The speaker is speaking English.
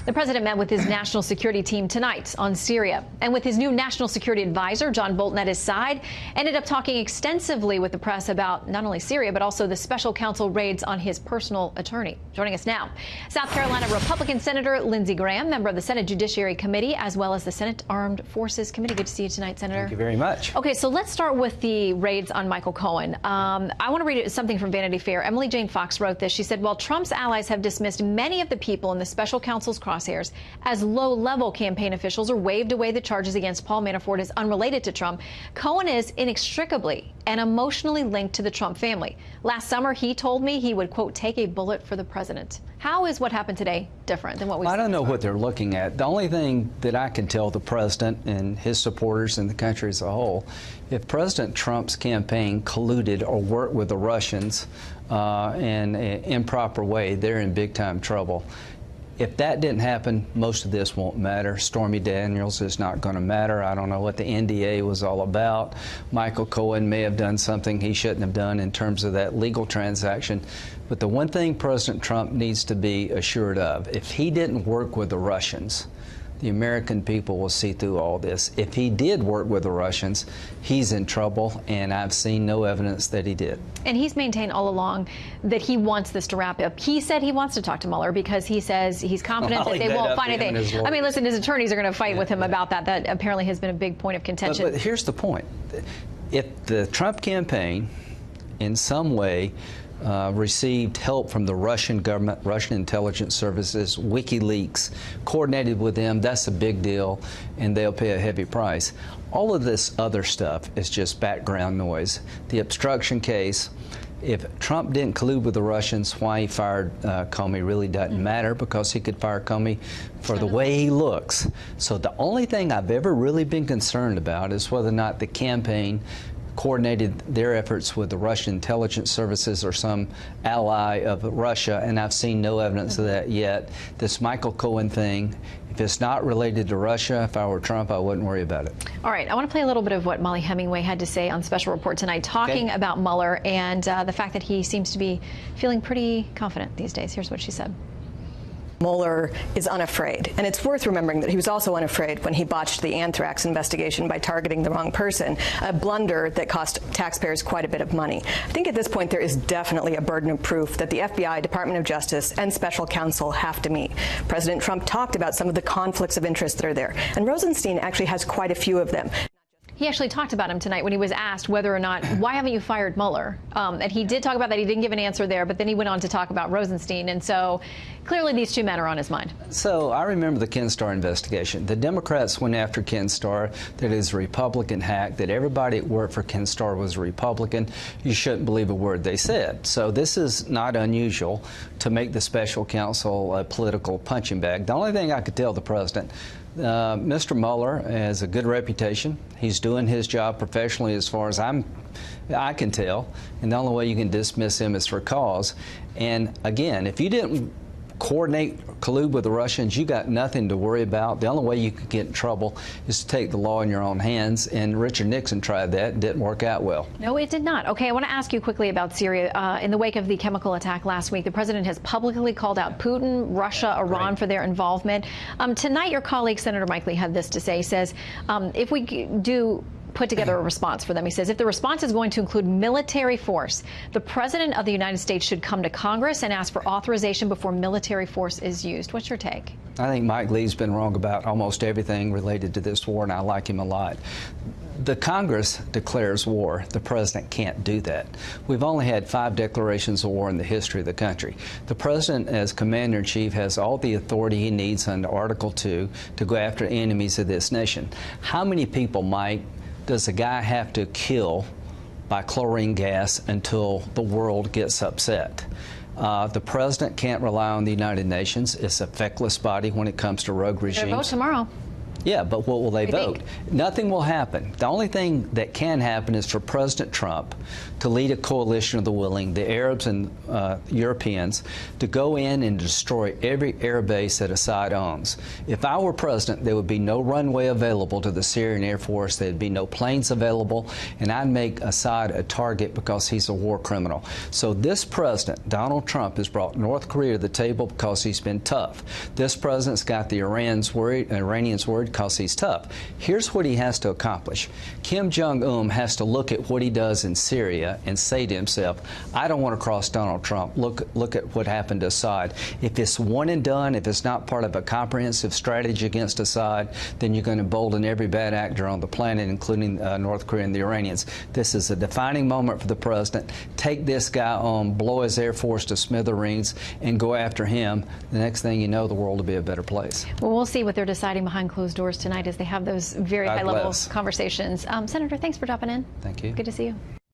The president met with his national security team tonight on Syria, and with his new national security advisor, John Bolton, at his side, ended up talking extensively with the press about not only Syria, but also the special counsel raids on his personal attorney. Joining us now, South Carolina Republican Senator Lindsey Graham, member of the Senate Judiciary Committee, as well as the Senate Armed Forces Committee. Good to see you tonight, Senator. Thank you very much. Okay, so let's start with the raids on Michael Cohen. I want to read something from Vanity Fair. Emily Jane Fox wrote this. She said, while Trump's allies have dismissed many of the people in the special counsel's crosshairs as low-level campaign officials or waved away the charges against Paul Manafort as unrelated to Trump, Cohen is inextricably and emotionally linked to the Trump family. Last summer, he told me he would, quote, take a bullet for the president. How is what happened today different than what we saw? I don't know what they're looking at. The only thing that I can tell the president and his supporters and the country as a whole, if President Trump's campaign colluded or worked with the Russians in an improper way, they're in big-time trouble. If that didn't happen, most of this won't matter. Stormy Daniels is not going to matter. I don't know what the NDA was all about. Michael Cohen may have done something he shouldn't have done in terms of that legal transaction. But the one thing President Trump needs to be assured of, if he didn't work with the Russians, the American people will see through all this. If he did work with the Russians, he's in trouble, and I've seen no evidence that he did. And he's maintained all along that he wants this to wrap up. He said he wants to talk to Mueller because he says he's confident that they won't find anything. I mean, listen, his attorneys are going to fight with him about that. That apparently has been a big point of contention. But here's the point. If the Trump campaign in some way received help from the Russian government, Russian intelligence services, WikiLeaks, coordinated with them, that's a big deal, and they'll pay a heavy price. All of this other stuff is just background noise. The obstruction case, if Trump didn't collude with the Russians, why he fired Comey really doesn't matter, because he could fire Comey for the way he looks. So the only thing I've ever really been concerned about is whether or not the campaign coordinated their efforts with the Russian intelligence services or some ally of Russia, and I've seen no evidence of that yet. This Michael Cohen thing, if it's not related to Russia, if I were Trump, I wouldn't worry about it. All right, I want to play a little bit of what Molly Hemingway had to say on Special Report tonight, talking about Mueller and the fact that he seems to be feeling pretty confident these days. Here's what she said. Mueller is unafraid. And it's worth remembering that he was also unafraid when he botched the anthrax investigation by targeting the wrong person, a blunder that cost taxpayers quite a bit of money. I think at this point there is definitely a burden of proof that the FBI, Department of Justice, and special counsel have to meet. President Trump talked about some of the conflicts of interest that are there, and Rosenstein actually has quite a few of them. He actually talked about him tonight when he was asked whether or not, why haven't you fired Mueller? And he did talk about that. He didn't give an answer there, but then he went on to talk about Rosenstein. And so clearly these two men are on his mind. So I remember the Ken Starr investigation. The Democrats went after Ken Starr, that is a Republican hack, that everybody that worked for Ken Starr was a Republican. You shouldn't believe a word they said. So this is not unusual to make the special counsel a political punching bag. The only thing I could tell the president, Mr. Mueller has a good reputation. He's doing his job professionally as far as I can tell, and the only way you can dismiss him is for cause. And again, if you didn't collude with the Russians, you got nothing to worry about. The only way you could get in trouble is to take the law in your own hands, and Richard Nixon tried that. It didn't work out well. No, it did not. Okay, I want to ask you quickly about Syria. In the wake of the chemical attack last week, the president has publicly called out Putin, Russia, Iran for their involvement. Tonight, your colleague, Senator Mike Lee, had this to say. He says, if we do put together a response for them. He says, if the response is going to include military force, the President of the United States should come to Congress and ask for authorization before military force is used. What's your take? I think Mike Lee's been wrong about almost everything related to this war, and I like him a lot. The Congress declares war. The President can't do that. We've only had 5 declarations of war in the history of the country. The President, as Commander-in-Chief, has all the authority he needs under Article 2 to go after enemies of this nation. How many people, Mike, does a guy have to kill by chlorine gas until the world gets upset? The president can't rely on the United Nations. It's a feckless body when it comes to rogue regimes. Their vote tomorrow. Yeah, but what will they vote? think? Nothing will happen. The only thing that can happen is for President Trump to lead a coalition of the willing, the Arabs and Europeans, to go in and destroy every air base that Assad owns. If I were president, there would be no runway available to the Syrian Air Force. There'd be no planes available, and I'd make Assad a target because he's a war criminal. So this president, Donald Trump, has brought North Korea to the table because he's been tough. This president's got the Iranians worried because he's tough. Here's what he has to accomplish. Kim Jong-un has to look at what he does in Syria and say to himself, I don't want to cross Donald Trump. Look at what happened to Assad. If it's one and done, if it's not part of a comprehensive strategy against Assad, then you're going to embolden every bad actor on the planet, including North Korea and the Iranians. This is a defining moment for the president. Take this guy on, blow his Air Force to smithereens, and go after him. The next thing you know, the world will be a better place. Well, we'll see what they're deciding behind closed doors tonight as they have those very high-level conversations. Senator, thanks for dropping in. Thank you. Good to see you.